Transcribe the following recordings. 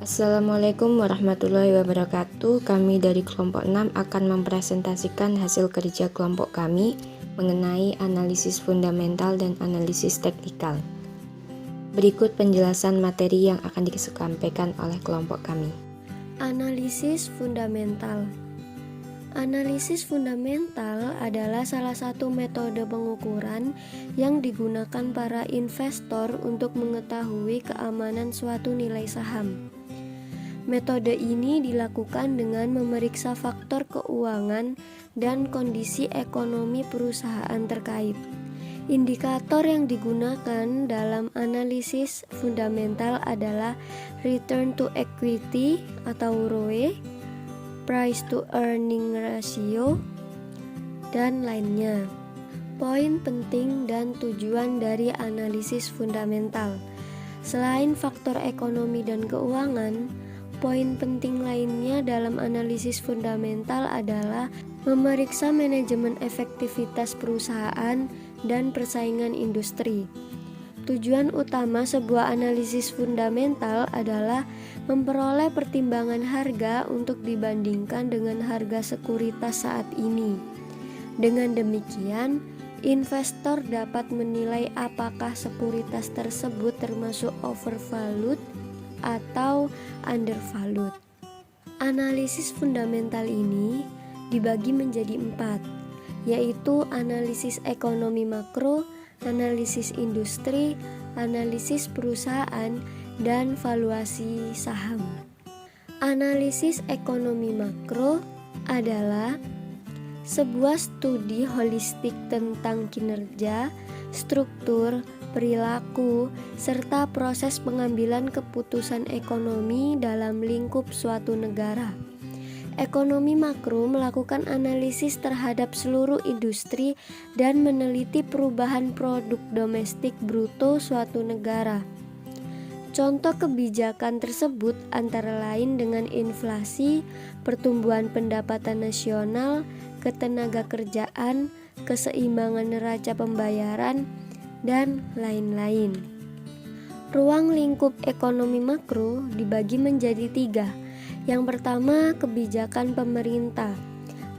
Assalamualaikum warahmatullahi wabarakatuh. Kami dari kelompok 6 akan mempresentasikan hasil kerja kelompok kami mengenai analisis fundamental dan analisis teknikal. Berikut penjelasan materi yang akan disampaikan oleh kelompok kami. Analisis fundamental. Analisis fundamental adalah salah satu metode pengukuran yang digunakan para investor untuk mengetahui keamanan suatu nilai saham. Metode ini dilakukan dengan memeriksa faktor keuangan dan kondisi ekonomi perusahaan terkait. Indikator yang digunakan dalam analisis fundamental adalah return to equity atau ROE, price to earning ratio, dan lainnya. Poin penting dan tujuan dari analisis fundamental. Selain faktor ekonomi dan keuangan, poin penting lainnya dalam analisis fundamental adalah memeriksa manajemen efektivitas perusahaan dan persaingan industri. Tujuan utama sebuah analisis fundamental adalah memperoleh pertimbangan harga untuk dibandingkan dengan harga sekuritas saat ini. Dengan demikian, investor dapat menilai apakah sekuritas tersebut termasuk overvalued atau undervalued. Analisis fundamental ini dibagi menjadi 4, yaitu analisis ekonomi makro, analisis industri, analisis perusahaan, dan valuasi saham. Analisis ekonomi makro adalah sebuah studi holistik tentang kinerja, struktur, perilaku, serta proses pengambilan keputusan ekonomi dalam lingkup suatu negara. Ekonomi makro melakukan analisis terhadap seluruh industri dan meneliti perubahan produk domestik bruto suatu negara. Contoh kebijakan tersebut antara lain dengan inflasi, pertumbuhan pendapatan nasional, ketenagakerjaan, keseimbangan neraca pembayaran, dan lain-lain. Ruang lingkup ekonomi makro dibagi menjadi 3. Yang pertama, kebijakan pemerintah.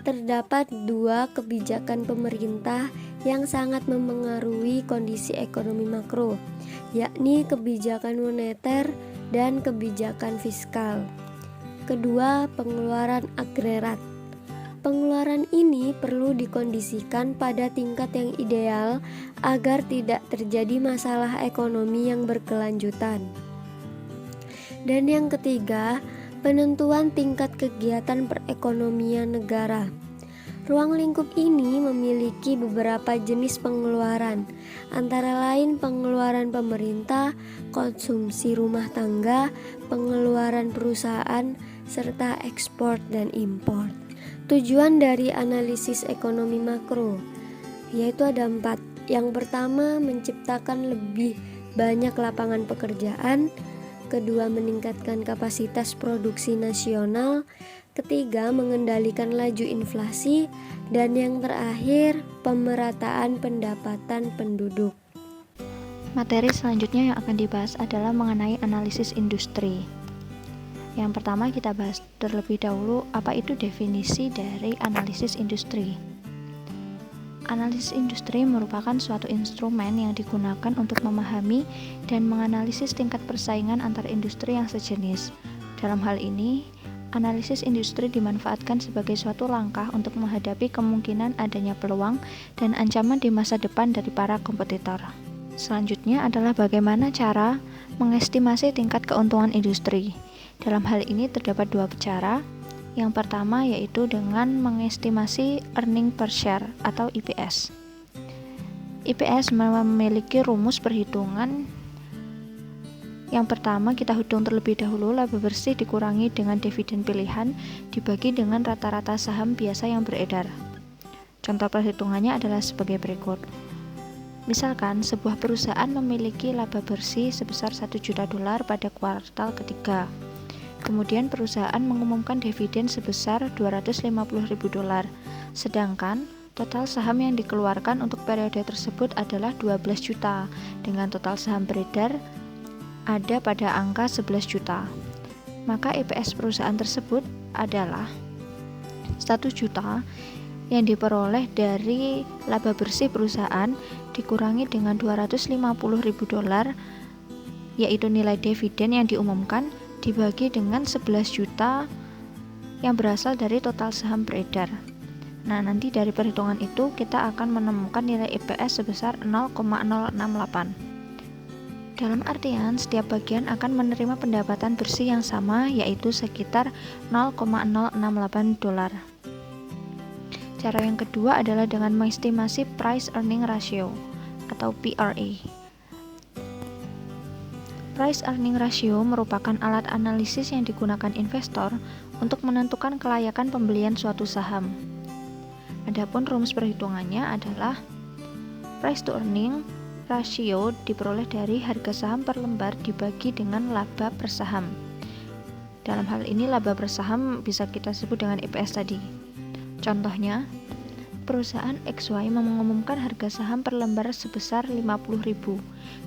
Terdapat 2 kebijakan pemerintah yang sangat memengaruhi kondisi ekonomi makro, yakni kebijakan moneter dan kebijakan fiskal. Kedua, pengeluaran agregat. Pengeluaran ini perlu dikondisikan pada tingkat yang ideal agar tidak terjadi masalah ekonomi yang berkelanjutan. Dan yang ketiga, penentuan tingkat kegiatan perekonomian negara. Ruang lingkup ini memiliki beberapa jenis pengeluaran, antara lain pengeluaran pemerintah, konsumsi rumah tangga, pengeluaran perusahaan, serta ekspor dan impor. Tujuan dari analisis ekonomi makro yaitu ada 4. Yang pertama, menciptakan lebih banyak lapangan pekerjaan. Kedua, meningkatkan kapasitas produksi nasional. Ketiga, mengendalikan laju inflasi. Dan yang terakhir, pemerataan pendapatan penduduk. Materi selanjutnya yang akan dibahas adalah mengenai analisis industri. Yang pertama kita bahas terlebih dahulu apa itu definisi dari analisis industri. Analisis industri merupakan suatu instrumen yang digunakan untuk memahami dan menganalisis tingkat persaingan antar industri yang sejenis. Dalam hal ini, analisis industri dimanfaatkan sebagai suatu langkah untuk menghadapi kemungkinan adanya peluang dan ancaman di masa depan dari para kompetitor. Selanjutnya adalah bagaimana cara mengestimasi tingkat keuntungan industri. Dalam hal ini terdapat 2 cara. Yang pertama yaitu dengan mengestimasi earning per share atau EPS. EPS memiliki rumus perhitungan. Yang pertama kita hitung terlebih dahulu laba bersih dikurangi dengan dividen pilihan dibagi dengan rata-rata saham biasa yang beredar. Contoh perhitungannya adalah sebagai berikut. Misalkan sebuah perusahaan memiliki laba bersih sebesar $1 juta pada kuartal ketiga. Kemudian perusahaan mengumumkan dividen sebesar $250.000, sedangkan total saham yang dikeluarkan untuk periode tersebut adalah 12 juta, dengan total saham beredar ada pada angka 11 juta. maka EPS perusahaan tersebut adalah 1 juta yang diperoleh dari laba bersih perusahaan dikurangi dengan $250.000 yaitu nilai dividen yang diumumkan dibagi dengan 11 juta yang berasal dari total saham beredar. Nah, nanti dari perhitungan itu kita akan menemukan nilai EPS sebesar 0,068. Dalam artian, setiap bagian akan menerima pendapatan bersih yang sama, yaitu sekitar $0,068. Cara yang kedua adalah dengan mengestimasi Price Earning Ratio atau PRA. Price Earning Ratio merupakan alat analisis yang digunakan investor untuk menentukan kelayakan pembelian suatu saham. Adapun rumus perhitungannya adalah price to earning ratio diperoleh dari harga saham per lembar dibagi dengan laba per saham. Dalam hal ini laba per saham bisa kita sebut dengan EPS tadi. Contohnya, perusahaan XY mengumumkan harga saham per lembar sebesar 50.000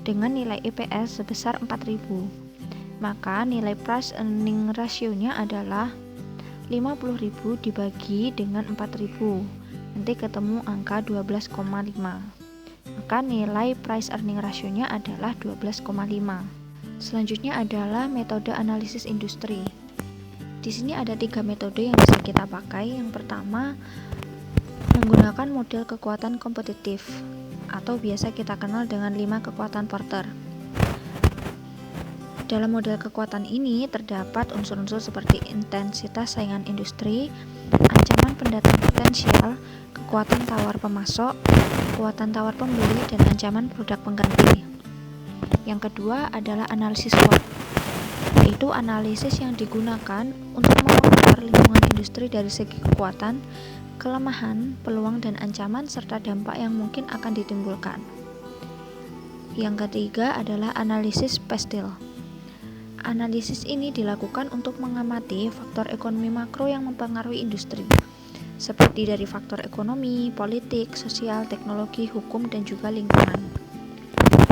dengan nilai EPS sebesar 4.000. Maka nilai price earning ratio-nya adalah 50.000 dibagi dengan 4.000. Nanti ketemu angka 12,5. Maka nilai price earning ratio-nya adalah 12,5. Selanjutnya adalah metode analisis industri. Di sini ada 3 metode yang bisa kita pakai. Yang pertama, menggunakan model kekuatan kompetitif atau biasa kita kenal dengan 5 kekuatan Porter. Dalam model kekuatan ini terdapat unsur-unsur seperti intensitas saingan industri, ancaman pendatang potensial, kekuatan tawar pemasok, kekuatan tawar pembeli, dan ancaman produk pengganti. Yang kedua adalah analisis SWOT, yaitu analisis yang digunakan untuk mengukur lingkungan industri dari segi kekuatan, kelemahan, peluang, dan ancaman, serta dampak yang mungkin akan ditimbulkan. Yang ketiga adalah analisis PESTIL. Analisis ini dilakukan untuk mengamati faktor ekonomi makro yang mempengaruhi industri, seperti dari faktor ekonomi, politik, sosial, teknologi, hukum, dan juga lingkungan.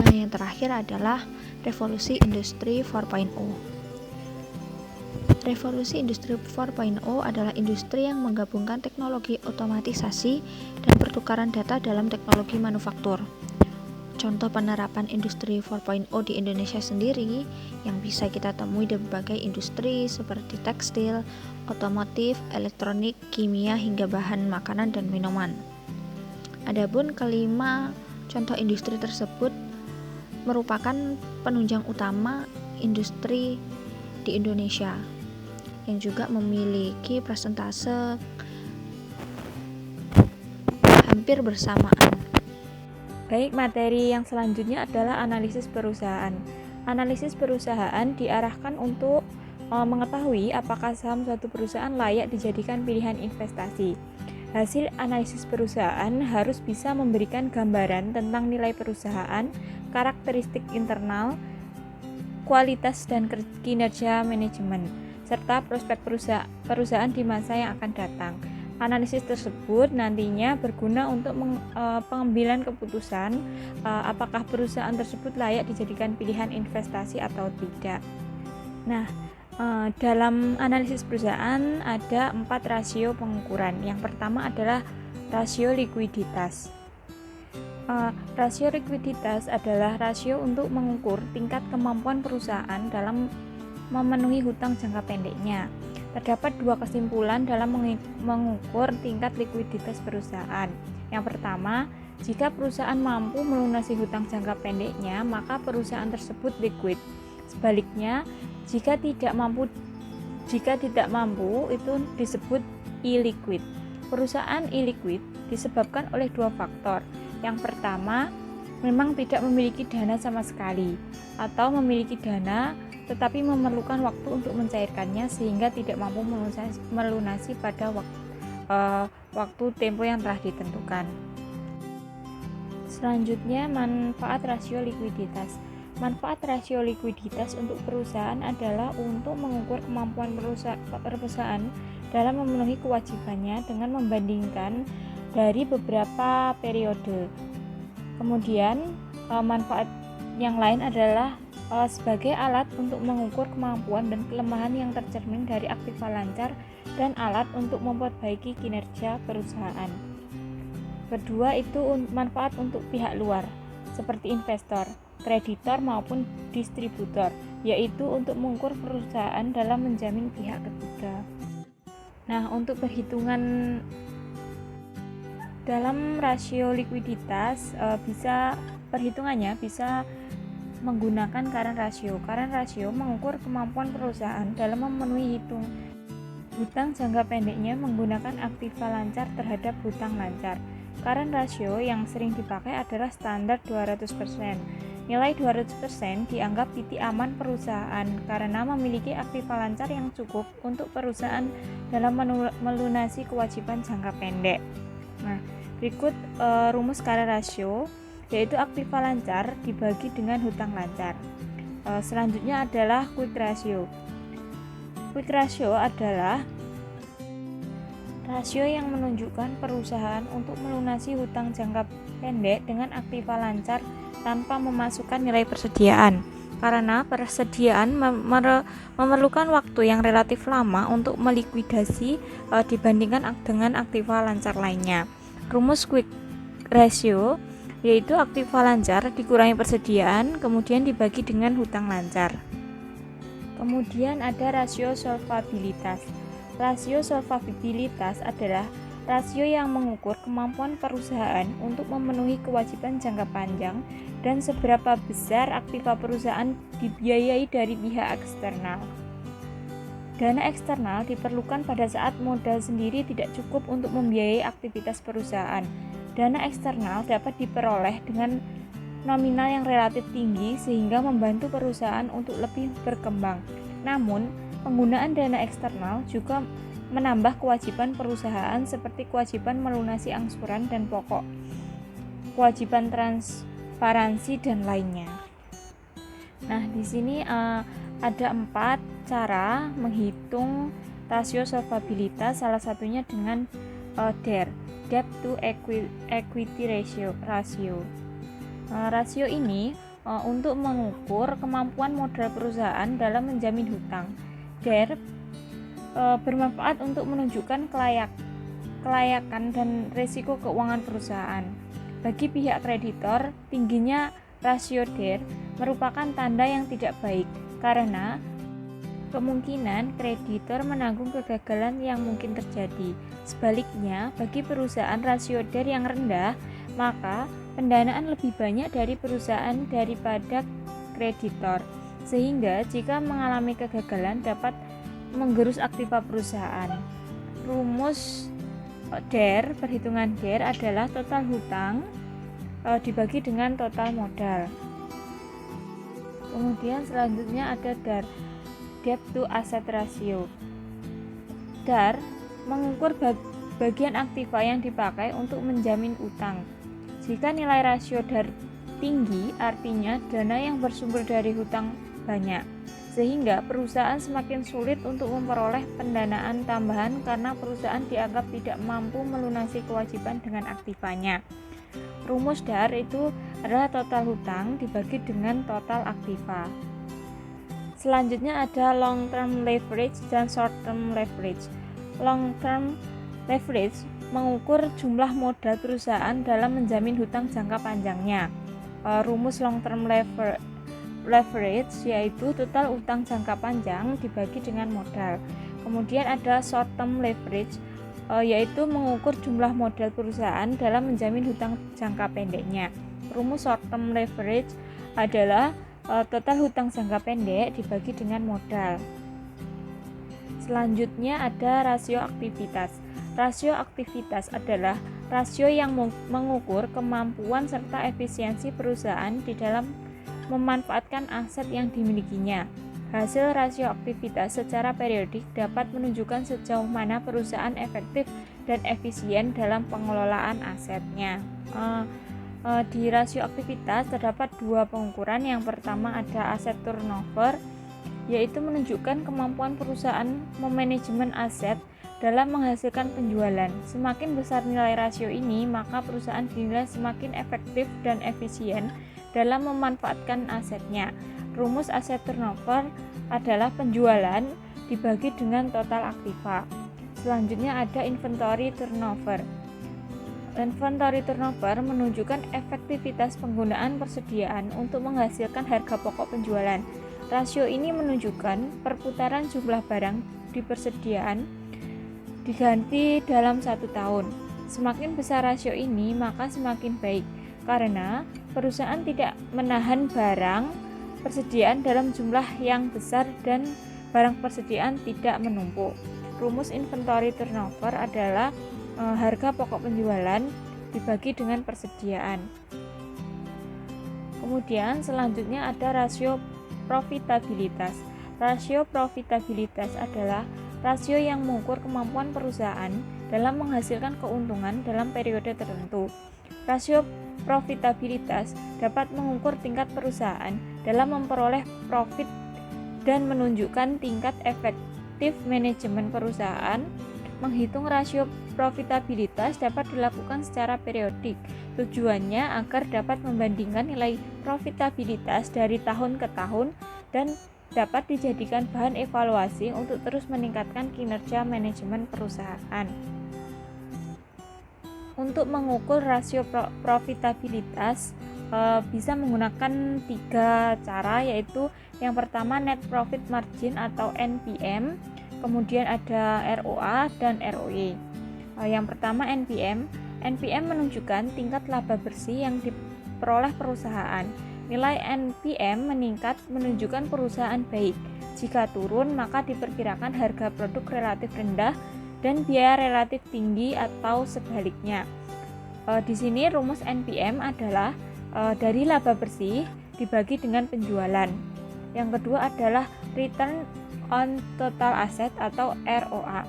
Nah, yang terakhir adalah revolusi industri 4.0. Revolusi industri 4.0 adalah industri yang menggabungkan teknologi otomatisasi dan pertukaran data dalam teknologi manufaktur. Contoh penerapan industri 4.0 di Indonesia sendiri yang bisa kita temui di berbagai industri seperti tekstil, otomotif, elektronik, kimia, hingga bahan makanan dan minuman. Adapun kelima contoh industri tersebut merupakan penunjang utama industri di Indonesia yang juga memiliki persentase hampir bersamaan. Baik, materi yang selanjutnya adalah analisis perusahaan. Analisis perusahaan diarahkan untuk mengetahui apakah saham suatu perusahaan layak dijadikan pilihan investasi. Hasil analisis perusahaan harus bisa memberikan gambaran tentang nilai perusahaan, karakteristik internal, kualitas dan kinerja manajemen, serta prospek perusahaan di masa yang akan datang. Analisis tersebut nantinya berguna untuk pengambilan keputusan apakah perusahaan tersebut layak dijadikan pilihan investasi atau tidak. Nah, dalam analisis perusahaan ada 4 rasio pengukuran. Yang pertama adalah rasio likuiditas. Rasio likuiditas adalah rasio untuk mengukur tingkat kemampuan perusahaan dalam memenuhi hutang jangka pendeknya. Terdapat 2 kesimpulan dalam mengukur tingkat likuiditas perusahaan. Yang pertama, jika perusahaan mampu melunasi hutang jangka pendeknya, maka perusahaan tersebut liquid. Sebaliknya, jika tidak mampu itu disebut illiquid. Perusahaan illiquid disebabkan oleh 2 faktor. Yang pertama, memang tidak memiliki dana sama sekali, atau memiliki dana tetapi memerlukan waktu untuk mencairkannya sehingga tidak mampu melunasi pada waktu tempo yang telah ditentukan. Selanjutnya, manfaat rasio likuiditas. Manfaat rasio likuiditas untuk perusahaan adalah untuk mengukur kemampuan perusahaan dalam memenuhi kewajibannya dengan membandingkan dari beberapa periode. Kemudian, manfaat yang lain adalah sebagai alat untuk mengukur kemampuan dan kelemahan yang tercermin dari aktiva lancar dan alat untuk memperbaiki kinerja perusahaan. Kedua itu manfaat untuk pihak luar seperti investor, kreditor maupun distributor, yaitu untuk mengukur perusahaan dalam menjamin pihak ketiga. Nah, untuk perhitungan dalam rasio likuiditas perhitungannya bisa menggunakan current ratio. Current ratio mengukur kemampuan perusahaan dalam memenuhi hutang jangka pendeknya menggunakan aktiva lancar terhadap hutang lancar. Current ratio yang sering dipakai adalah standar 200%. Nilai 200% dianggap titik aman perusahaan karena memiliki aktiva lancar yang cukup untuk perusahaan dalam melunasi kewajiban jangka pendek. Nah, berikut rumus current ratio, yaitu aktiva lancar dibagi dengan hutang lancar. Selanjutnya adalah quick ratio. Quick ratio adalah rasio yang menunjukkan perusahaan untuk melunasi hutang jangka pendek dengan aktiva lancar tanpa memasukkan nilai persediaan, karena persediaan memerlukan waktu yang relatif lama untuk melikuidasi dibandingkan dengan aktiva lancar lainnya. Rumus quick ratio yaitu aktiva lancar dikurangi persediaan kemudian dibagi dengan hutang lancar. Kemudian ada rasio solvabilitas. Rasio solvabilitas adalah rasio yang mengukur kemampuan perusahaan untuk memenuhi kewajiban jangka panjang dan seberapa besar aktiva perusahaan dibiayai dari pihak eksternal. Dana eksternal diperlukan pada saat modal sendiri tidak cukup untuk membiayai aktivitas perusahaan. Dana eksternal dapat diperoleh dengan nominal yang relatif tinggi sehingga membantu perusahaan untuk lebih berkembang. Namun, penggunaan dana eksternal juga menambah kewajiban perusahaan seperti kewajiban melunasi angsuran dan pokok, kewajiban transparansi dan lainnya. Nah, di sini ada 4 cara menghitung rasio solvabilitas, salah satunya dengan DER, Debt to Equity Ratio. Rasio ini untuk mengukur kemampuan modal perusahaan dalam menjamin hutang. DER bermanfaat untuk menunjukkan kelayakan dan risiko keuangan perusahaan. Bagi pihak kreditor, tingginya rasio DER merupakan tanda yang tidak baik karena kemungkinan kreditor menanggung kegagalan yang mungkin terjadi. Sebaliknya, bagi perusahaan rasio DER yang rendah, maka pendanaan lebih banyak dari perusahaan daripada kreditor, sehingga jika mengalami kegagalan dapat menggerus aktiva perusahaan. Rumus DER, perhitungan DER adalah total hutang dibagi dengan total modal. Kemudian selanjutnya ada DAR, Debt to Asset Ratio. DAR mengukur bagian aktiva yang dipakai untuk menjamin utang. Jika nilai rasio DAR tinggi, artinya dana yang bersumber dari hutang banyak, sehingga perusahaan semakin sulit untuk memperoleh pendanaan tambahan karena perusahaan dianggap tidak mampu melunasi kewajiban dengan aktivanya. Rumus DAR itu adalah total hutang dibagi dengan total aktiva. Selanjutnya ada long term leverage dan short term leverage. Long term leverage mengukur jumlah modal perusahaan dalam menjamin hutang jangka panjangnya. Rumus long term leverage yaitu total utang jangka panjang dibagi dengan modal. Kemudian ada short term leverage yaitu mengukur jumlah modal perusahaan dalam menjamin hutang jangka pendeknya. Rumus short term leverage adalah total hutang jangka pendek dibagi dengan modal. Selanjutnya ada rasio aktivitas. Rasio aktivitas adalah rasio yang mengukur kemampuan serta efisiensi perusahaan di dalam memanfaatkan aset yang dimilikinya. Hasil rasio aktivitas secara periodik dapat menunjukkan sejauh mana perusahaan efektif dan efisien dalam pengelolaan asetnya. Di rasio aktivitas terdapat 2 pengukuran. Yang pertama ada aset turnover, yaitu menunjukkan kemampuan perusahaan memanajemen aset dalam menghasilkan penjualan. Semakin besar nilai rasio ini, maka perusahaan dinilai semakin efektif dan efisien dalam memanfaatkan asetnya. Rumus aset turnover adalah penjualan dibagi dengan total aktiva. Selanjutnya ada inventory turnover. Inventory turnover menunjukkan efektivitas penggunaan persediaan untuk menghasilkan harga pokok penjualan. Rasio ini menunjukkan perputaran jumlah barang di persediaan diganti dalam 1 tahun. Semakin besar rasio ini, maka semakin baik, karena perusahaan tidak menahan barang persediaan dalam jumlah yang besar dan barang persediaan tidak menumpuk. Rumus inventory turnover adalah harga pokok penjualan dibagi dengan persediaan. Kemudian selanjutnya ada rasio profitabilitas. Rasio profitabilitas adalah rasio yang mengukur kemampuan perusahaan dalam menghasilkan keuntungan dalam periode tertentu. Rasio profitabilitas dapat mengukur tingkat perusahaan dalam memperoleh profit dan menunjukkan tingkat efektif manajemen perusahaan. Menghitung rasio profitabilitas dapat dilakukan secara periodik. Tujuannya agar dapat membandingkan nilai profitabilitas dari tahun ke tahun dan dapat dijadikan bahan evaluasi untuk terus meningkatkan kinerja manajemen perusahaan. Untuk mengukur rasio profitabilitas bisa menggunakan 3 cara, yaitu yang pertama net profit margin atau NPM, kemudian ada ROA dan ROE. Yang pertama NPM menunjukkan tingkat laba bersih yang diperoleh perusahaan. Nilai NPM meningkat menunjukkan perusahaan baik. Jika turun, maka diperkirakan harga produk relatif rendah dan biaya relatif tinggi atau sebaliknya. Di sini rumus NPM adalah dari laba bersih dibagi dengan penjualan. Yang kedua adalah return on total asset atau ROA,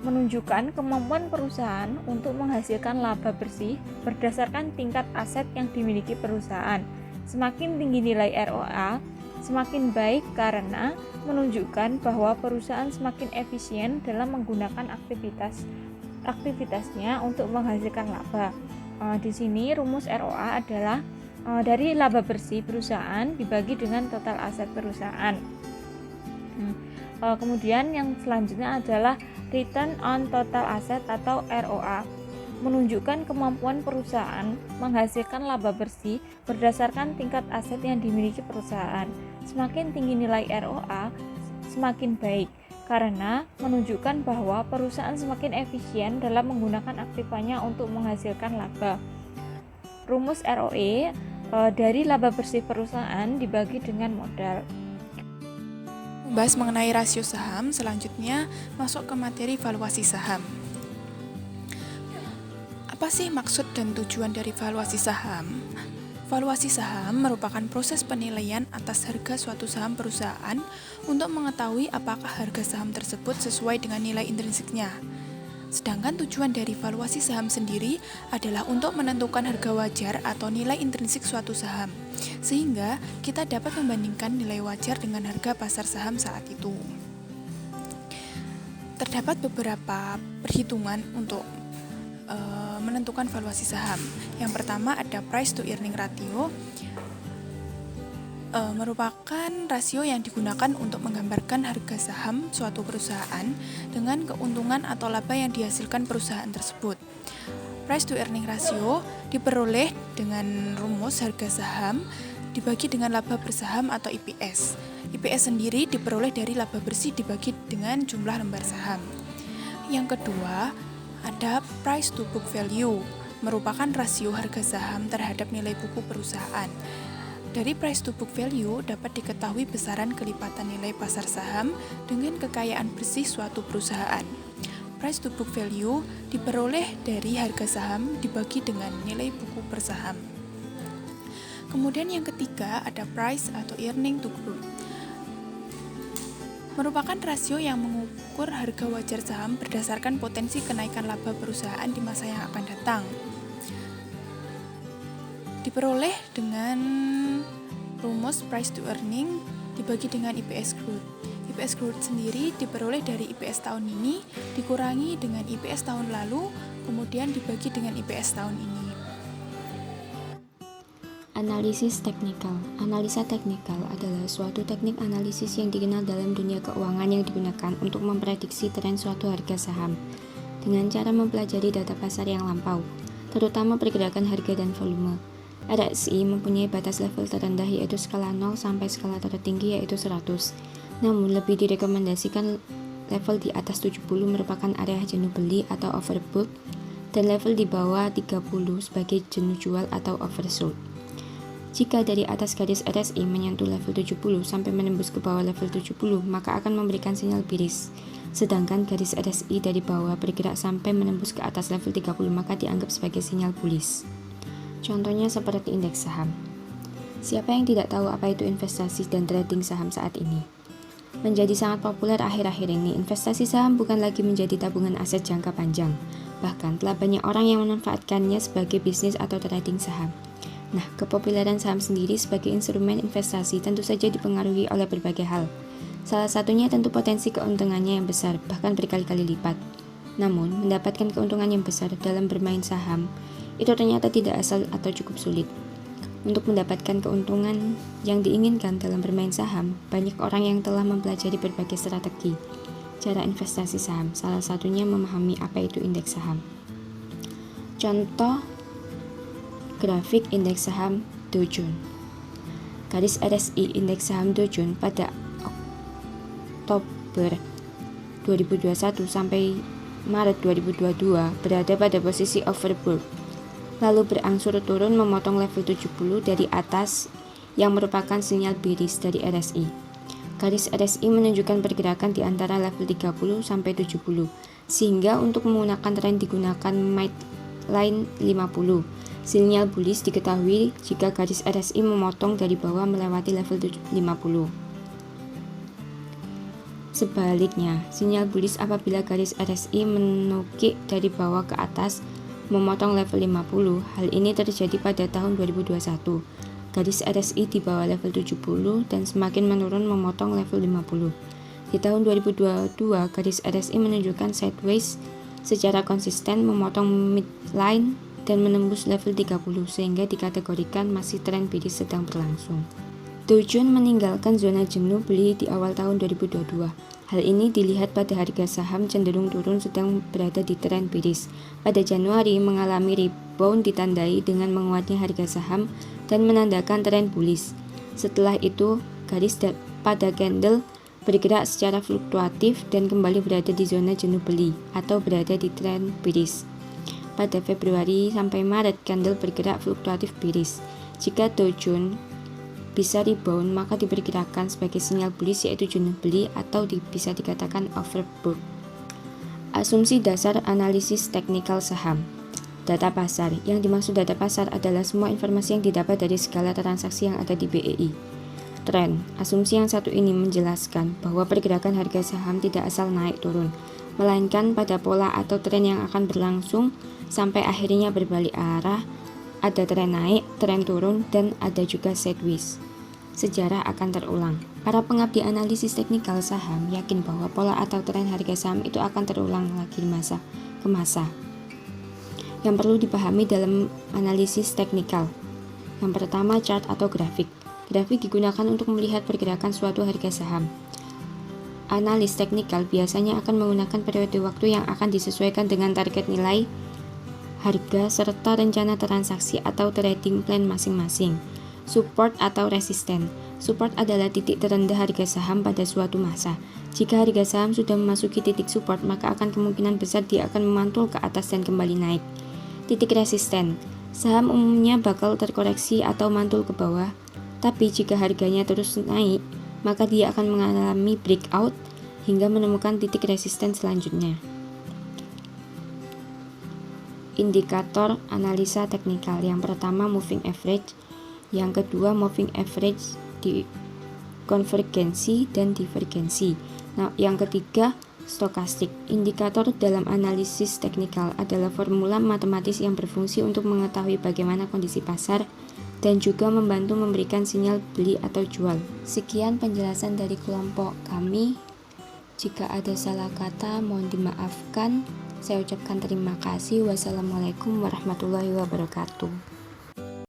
menunjukkan kemampuan perusahaan untuk menghasilkan laba bersih berdasarkan tingkat aset yang dimiliki perusahaan. Semakin tinggi nilai ROA, semakin baik karena menunjukkan bahwa perusahaan semakin efisien dalam menggunakan aktivitasnya untuk menghasilkan laba. Di sini rumus ROA adalah dari laba bersih perusahaan dibagi dengan total aset perusahaan. Kemudian yang selanjutnya adalah return on total asset atau ROA, menunjukkan kemampuan perusahaan menghasilkan laba bersih berdasarkan tingkat aset yang dimiliki perusahaan. Semakin tinggi nilai ROA, semakin baik karena menunjukkan bahwa perusahaan semakin efisien dalam menggunakan aktivanya untuk menghasilkan laba. Rumus ROE dari laba bersih perusahaan dibagi dengan modal. Membahas mengenai rasio saham, selanjutnya masuk ke materi valuasi saham. Apa sih maksud dan tujuan dari valuasi saham? Valuasi saham merupakan proses penilaian atas harga suatu saham perusahaan untuk mengetahui apakah harga saham tersebut sesuai dengan nilai intrinsiknya. Sedangkan tujuan dari valuasi saham sendiri adalah untuk menentukan harga wajar atau nilai intrinsik suatu saham, sehingga kita dapat membandingkan nilai wajar dengan harga pasar saham saat itu. Terdapat beberapa perhitungan untuk menentukan valuasi saham. Yang pertama ada price to earning ratio, merupakan rasio yang digunakan untuk menggambarkan harga saham suatu perusahaan dengan keuntungan atau laba yang dihasilkan perusahaan tersebut. Price to earning ratio diperoleh dengan rumus harga saham dibagi dengan laba bersaham atau IPS. IPS sendiri diperoleh dari laba bersih dibagi dengan jumlah lembar saham. Yang kedua, ada price to book value, merupakan rasio harga saham terhadap nilai buku perusahaan. Dari price to book value dapat diketahui besaran kelipatan nilai pasar saham dengan kekayaan bersih suatu perusahaan. Price to book value diperoleh dari harga saham dibagi dengan nilai buku per saham. Kemudian yang ketiga ada price atau earning to growth, merupakan rasio yang mengukur harga wajar saham berdasarkan potensi kenaikan laba perusahaan di masa yang akan datang. Diperoleh dengan rumus price to earning dibagi dengan IPS growth. IPS growth sendiri diperoleh dari IPS tahun ini dikurangi dengan IPS tahun lalu, kemudian dibagi dengan IPS tahun ini. Analisis teknikal. Analisa teknikal adalah suatu teknik analisis yang dikenal dalam dunia keuangan yang digunakan untuk memprediksi tren suatu harga saham dengan cara mempelajari data pasar yang lampau, terutama pergerakan harga dan volume. RSI mempunyai batas level terendah yaitu skala 0 sampai skala tertinggi yaitu 100. Namun lebih direkomendasikan level di atas 70 merupakan area jenuh beli atau overbought dan level di bawah 30 sebagai jenuh jual atau oversold. Jika dari atas garis RSI menyentuh level 70 sampai menembus ke bawah level 70, maka akan memberikan sinyal bearish. Sedangkan garis RSI dari bawah bergerak sampai menembus ke atas level 30, maka dianggap sebagai sinyal bullish. Contohnya seperti indeks saham. Siapa yang tidak tahu apa itu investasi dan trading saham saat ini? Menjadi sangat populer akhir-akhir ini, investasi saham bukan lagi menjadi tabungan aset jangka panjang. Bahkan telah banyak orang yang memanfaatkannya sebagai bisnis atau trading saham. Nah, kepopuleran saham sendiri sebagai instrumen investasi tentu saja dipengaruhi oleh berbagai hal. Salah satunya tentu potensi keuntungannya yang besar, bahkan berkali-kali lipat. Namun, mendapatkan keuntungan yang besar dalam bermain saham, itu ternyata tidak asal atau cukup sulit. Untuk mendapatkan keuntungan yang diinginkan dalam bermain saham, banyak orang yang telah mempelajari berbagai strategi cara investasi saham, salah satunya memahami apa itu indeks saham. Contoh grafik indeks saham Dow Jones. Garis RSI indeks saham Dow Jones pada Oktober 2021 sampai Maret 2022 berada pada posisi overbought, lalu berangsur turun memotong level 70 dari atas yang merupakan sinyal bearish dari RSI. Garis RSI menunjukkan pergerakan di antara level 30 sampai 70, sehingga untuk menggunakan tren digunakan midline 50. Sinyal bullish diketahui jika garis RSI memotong dari bawah melewati level 50. Sebaliknya, sinyal bullish apabila garis RSI menukik dari bawah ke atas memotong level 50. Hal ini terjadi pada tahun 2021. Garis RSI di bawah level 70 dan semakin menurun memotong level 50. Di tahun 2022, garis RSI menunjukkan sideways secara konsisten memotong midline dan menembus level 30 sehingga dikategorikan masih tren bearish sedang berlangsung. Dow Jones meninggalkan zona jenuh beli di awal tahun 2022. Hal ini dilihat pada harga saham cenderung turun sedang berada di tren bearish. Pada Januari mengalami rebound ditandai dengan menguatnya harga saham dan menandakan tren bullish. Setelah itu, garis pada candle bergerak secara fluktuatif dan kembali berada di zona jenuh beli atau berada di tren bearish. Pada Februari sampai Maret, candle bergerak fluktuatif bearish. Jika Dow Jones bisa rebound, maka diperkirakan sebagai sinyal bullish yaitu jenuh beli atau bisa dikatakan overbought. Asumsi dasar analisis teknikal saham. Data pasar. Yang dimaksud data pasar adalah semua informasi yang didapat dari segala transaksi yang ada di BEI. Tren. Asumsi yang satu ini menjelaskan bahwa pergerakan harga saham tidak asal naik turun, melainkan pada pola atau tren yang akan berlangsung sampai akhirnya berbalik arah. Ada tren naik, tren turun, dan ada juga sideways. Sejarah akan terulang. Para pengabdi analisis teknikal saham yakin bahwa pola atau tren harga saham itu akan terulang lagi masa ke masa. Yang perlu dipahami dalam analisis teknikal. Yang pertama, chart atau grafik. Grafik digunakan untuk melihat pergerakan suatu harga saham. Analis teknikal biasanya akan menggunakan periode waktu yang akan disesuaikan dengan target nilai harga serta rencana transaksi atau trading plan masing-masing. Support atau resisten. Support adalah titik terendah harga saham pada suatu masa. Jika harga saham sudah memasuki titik support, maka akan kemungkinan besar dia akan memantul ke atas dan kembali naik. Titik resisten. Saham umumnya bakal terkoreksi atau mantul ke bawah, tapi jika harganya terus naik, maka dia akan mengalami breakout hingga menemukan titik resisten selanjutnya. Indikator analisa teknikal. Yang pertama moving average, yang kedua moving average di konvergensi dan divergensi. Nah, yang ketiga stokastik. Indikator dalam analisis teknikal adalah formula matematis yang berfungsi untuk mengetahui bagaimana kondisi pasar dan juga membantu memberikan sinyal beli atau jual. Sekian penjelasan dari kelompok kami. Jika ada salah kata mohon dimaafkan. Saya ucapkan terima kasih. Wassalamualaikum warahmatullahi wabarakatuh.